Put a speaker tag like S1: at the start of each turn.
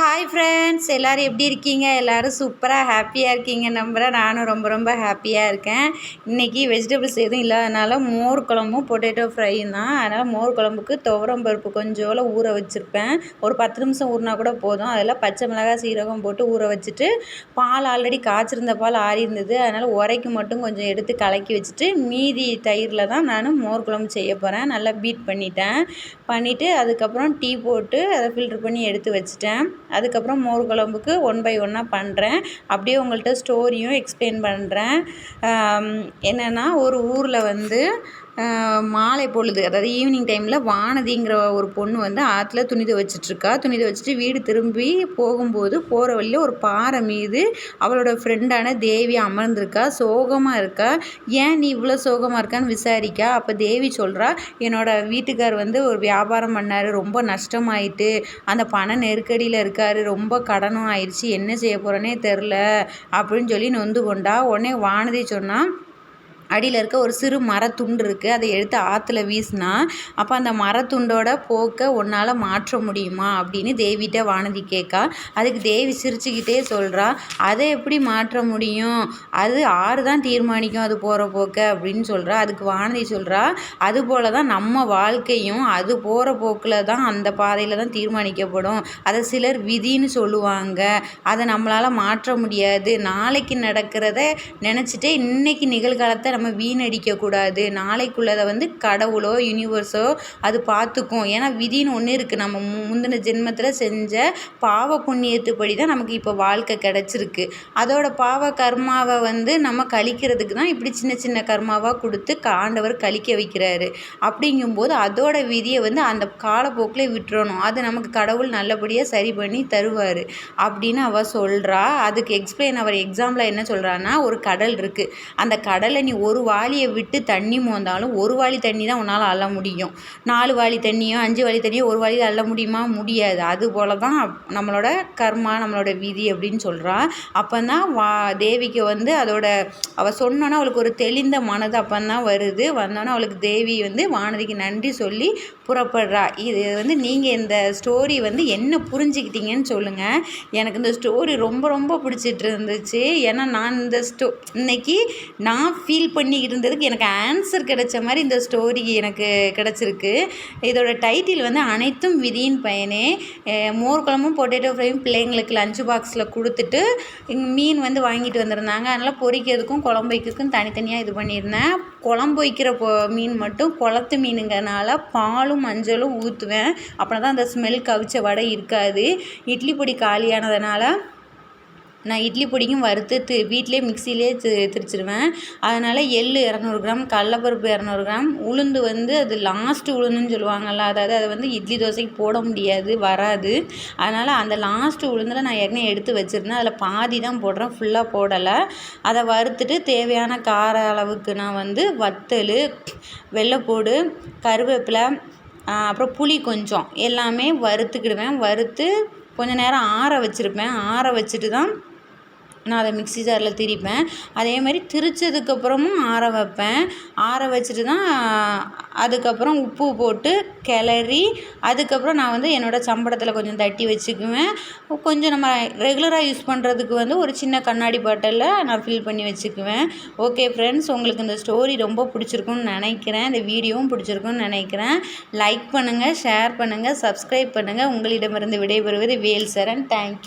S1: Hi friends, எல்லோரும் எப்படி இருக்கீங்க? எல்லோரும் சூப்பராக ஹாப்பியாக இருக்கீங்க நம்புகிறேன். நானும் ரொம்ப ரொம்ப ஹாப்பியாக இருக்கேன். இன்றைக்கி வெஜிடபிள்ஸ் எதுவும் இல்லாதனால மோர் குழம்பும் பொட்டேட்டோ ஃப்ரையும் தான். அதனால் மோர் குழம்புக்கு துவரம் பருப்பு கொஞ்சோல ஊற வச்சுருப்பேன். ஒரு 10 நிமிஷம் ஊறினா கூட போதும். அதில் பச்சை மிளகாய் சீரகம் போட்டு ஊற வச்சுட்டு, பால் ஆல்ரெடி காய்ச்சிருந்த பால் ஆறி இருந்தது. அதனால் உரைக்கு மட்டும் கொஞ்சம் எடுத்து கலக்கி வச்சுட்டு, மீதி தயிரில் தான் நான் மோர் குழம்பு செய்ய போகிறேன். நல்லா பீட் பண்ணிவிட்டு அதுக்கப்புறம் டீ போட்டு அதை ஃபில்ட்ரு பண்ணி எடுத்து வச்சுட்டேன். அதுக்கப்புறம் மோர் குழம்புக்கு 1 பை 1 பண்ணுறேன். அப்படியே உங்கள்கிட்ட ஸ்டோரியும் எக்ஸ்பிளைன் பண்ணுறேன். என்னென்னா, ஒரு ஊரில் வந்து மாலை பொழுது, அதாவது ஈவினிங் டைமில் வானதிங்கிற ஒரு பொண்ணு வந்து ஆற்றுல துணி துவைச்சிட்ருக்கா. துணி துவைச்சிட்டு வீடு திரும்பி போகும்போது போகிற வழியில் ஒரு பாறை மீது அவளோட ஃப்ரெண்டான தேவி அமர்ந்திருக்கா. சோகமாக இருக்கா. ஏன் நீ இவ்வளோ சோகமாக இருக்கான்னு விசாரிக்கா. அப்போ தேவி சொல்கிறா, என்னோடய வீட்டுக்கார் வந்து ஒரு வியாபாரம் பண்ணார், ரொம்ப நஷ்டமாயிட்டு, அந்த பண நெருக்கடியில் இருக்கார், ரொம்ப கடனும் ஆயிடுச்சு, என்ன செய்ய போகிறேனே தெரில அப்படின்னு சொல்லி நொந்து கொண்டா. உடனே வானதி சொன்னால், அடியில் இருக்க ஒரு சிறு மரத்துண்டு இருக்குது, அதை எடுத்து ஆற்றுல வீசினா அப்போ அந்த மரத்துண்டோட போக்கை உன்னால் மாற்ற முடியுமா அப்படின்னு தேவிகிட்ட வானதி கேட்கா. அதுக்கு தேவி சிரிச்சுக்கிட்டே சொல்கிறா, அதை எப்படி மாற்ற முடியும், அது ஆறு தான் தீர்மானிக்கும் அது போகிற போக்கை அப்படின்னு சொல்கிறா. அதுக்கு வானதி சொல்கிறா, அதுபோல் தான் நம்ம வாழ்க்கையும் அது போகிற போக்கில் தான், அந்த பாதையில் தான் தீர்மானிக்கப்படும். அதை சிலர் விதின்னு சொல்லுவாங்க, அதை நம்மளால் மாற்ற முடியாது. நாளைக்கு நடக்கிறத நினச்சிட்டே இன்றைக்கி நிகழ்காலத்தை நம்ம வீணடிக்கக்கூடாது. நாளைக்குள்ளதை வந்து கடவுளோ யூனிவர்ஸோ அது பார்த்துக்கும். ஏன்னா விதின்னு ஒன்று இருக்குது. நம்ம முந்தின ஜென்மத்தில் செஞ்ச பாவ புண்ணியத்துப்படி தான் நமக்கு இப்போ வாழ்க்கை கிடச்சிருக்கு. அதோட பாவ கர்மாவை வந்து நம்ம கழிக்கிறதுக்கு தான் இப்படி சின்ன சின்ன கர்மாவாக கொடுத்து ஆண்டவர் கழிக்க வைக்கிறாரு. அப்படிங்கும்போது அதோட விதியை வந்து அந்த காலப்போக்கில் விட்டுறணும். அது நமக்கு கடவுள் நல்லபடியாக சரி பண்ணி தருவார் அப்படின்னு அவள் சொல்கிறா. அதுக்கு அவர் எக்ஸாம்பிள் என்ன சொல்கிறான்னா, ஒரு கடல் இருக்குது. அந்த கடலை நீ ஒரு வாளியை விட்டு தண்ணி மோந்தாலும் ஒரு வாளி தண்ணி தான் உன்னால் அள்ள முடியும். 4 வாளி தண்ணியோ 5 வாளி தண்ணியோ ஒரு வாளியில் அள்ள முடியுமா? முடியாது. அதுபோல் தான் நம்மளோட கர்மா, நம்மளோட விதி அப்படின்னு சொல்கிறா. அப்போ தான் தேவிக்கு வந்து அதோட அவள் சொன்னோன்னா அவளுக்கு ஒரு தெளிந்த மனது அப்போதான் வருது. வந்தோன்னே அவளுக்கு தேவி வந்து வானதிக்கு நன்றி சொல்லி புறப்படுறா. இது வந்து நீங்கள் இந்த ஸ்டோரி வந்து என்ன புரிஞ்சுக்கிட்டீங்கன்னு சொல்லுங்கள். எனக்கு இந்த ஸ்டோரி ரொம்ப ரொம்ப பிடிச்சிட்டு இருந்துச்சு. ஏன்னா நான் இந்த இன்னைக்கு நான் ஃபீல் பண்ணிக்கிட்டு இருந்ததுக்கு எனக்கு ஆன்சர் கிடைச்ச மாதிரி இந்த ஸ்டோரி எனக்கு கிடச்சிருக்கு. இதோட டைட்டில் வந்து அனைத்தும் விதியின் பயனே. மோர் குழம்பும் பொட்டேட்டோ ஃப்ரையும் பிள்ளைங்களுக்கு லஞ்ச் பாக்ஸில் கொடுத்துட்டு மீன் வந்து வாங்கிட்டு வந்திருந்தாங்க. அதனால் பொரிக்கிறதுக்கும் குழம்பு வைக்கிறதுக்கும் தனித்தனியாக இது பண்ணியிருந்தேன். குழம்பு வைக்கிற மீன் மட்டும் குளத்து மீனுங்கிறனால பாலும் மஞ்சளும் ஊற்றுவேன். அப்படின்னா தான் அந்த ஸ்மெல் கவிச்ச வடை இருக்காது. இட்லி பொடி காலியானதுனால நான் இட்லி பொடிக்கும் வறுத்து வீட்டிலே மிக்சியிலே திரிச்சிடுவேன். அதனால் எள்ளு 200 கிராம், கடலப்பருப்பு 200 கிராம், உளுந்து வந்து அது லாஸ்ட்டு உளுந்துன்னு சொல்லுவாங்கள்ல, அதாவது அதை வந்து இட்லி தோசைக்கு போட முடியாது, வராது. அதனால் அந்த லாஸ்ட்டு உளுந்தில் நான் ஏற்கனவே எடுத்து வச்சுருந்தேன். அதில் பாதி தான் போடுறேன், ஃபுல்லாக போடலை. அதை வறுத்துட்டு தேவையான கார அளவுக்கு நான் வந்து வத்தல், வெள்ளைப்பூடு, கருவேப்பிலை, அப்புறம் புளி கொஞ்சம் எல்லாமே வறுத்துக்கிடுவேன். வறுத்து கொஞ்சம் நேரம் ஆற வச்சுருப்பேன். ஆற வச்சுட்டு தான் நான் அதை மிக்ஸி ஜாரில் திரிப்பேன். அதே மாதிரி திரிச்சதுக்கப்புறமும் ஆற வைப்பேன். ஆற வச்சுட்டு தான் அதுக்கப்புறம் உப்பு போட்டு கிளறி அதுக்கப்புறம் நான் வந்து என்னோடய சம்படத்தில் கொஞ்சம் தட்டி வச்சுக்குவேன். கொஞ்சம் நம்ம ரெகுலராக யூஸ் பண்ணுறதுக்கு வந்து ஒரு சின்ன கண்ணாடி பாட்டிலில் நான் ஃபில் பண்ணி வச்சுக்குவேன். ஓகே ஃப்ரெண்ட்ஸ், உங்களுக்கு இந்த ஸ்டோரி ரொம்ப பிடிச்சிருக்குன்னு நினைக்கிறேன். இந்த வீடியோவும் பிடிச்சிருக்குன்னு நினைக்கிறேன். லைக் பண்ணுங்கள், ஷேர் பண்ணுங்கள், சப்ஸ்கிரைப் பண்ணுங்கள். உங்களிடமிருந்து விடைபெறுவது வேல்சரண். தேங்க்யூ.